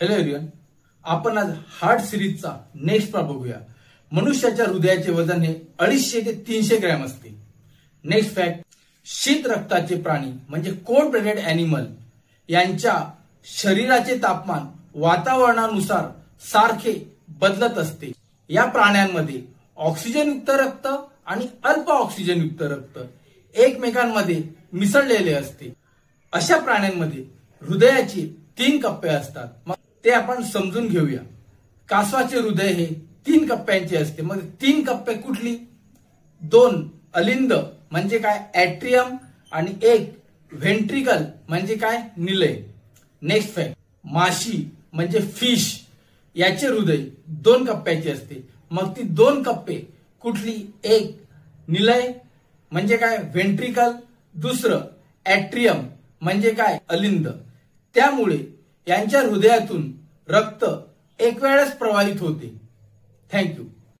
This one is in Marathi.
हॅलो एव्हरीवन, आपण आज हार्ट सिरीजचा नेक्स्ट पार्ट बघूया। मनुष्याच्या हृदयाचे वजन हे 250 ते 300 ग्रॅम असते। नेक्स्ट फॅक्ट, शीत रक्ताचे प्राणी म्हणजे कोल्ड ब्लडेड एनिमल यांच्या शरीराचे तापमान वातावरणानुसार सारखे बदलत असते। या प्राण्यांमध्ये ऑक्सिजनयुक्त रक्त आणि अल्प ऑक्सिजनयुक्त रक्त एकमेकांमध्ये मिसळलेले असते। अशा प्राण्यांमध्ये हृदयाचे 3 कप्पे असतात। मग ते आपण समजून घेऊया। कासवाचे हृदय हे 3 कप्प्यांचे असते। मग 3 कप्पे कुठली? 2 अलिंद म्हणजे काय? ॲट्रियम आणि 1 व्हेंट्रिकल म्हणजे काय? निलय। नेक्स्ट फॅक्ट, माशी म्हणजे फिश याचे हृदय 2 कप्प्याचे असते। मग ती 2 कप्पे कुठली? 1 निलय म्हणजे काय? व्हेंट्रिकल, दुसरं ॲट्रियम म्हणजे काय? अलिंद। त्यामुळे यांच्या हृदयातून रक्त एक वेळेस प्रवाहित होते। थँक्यू।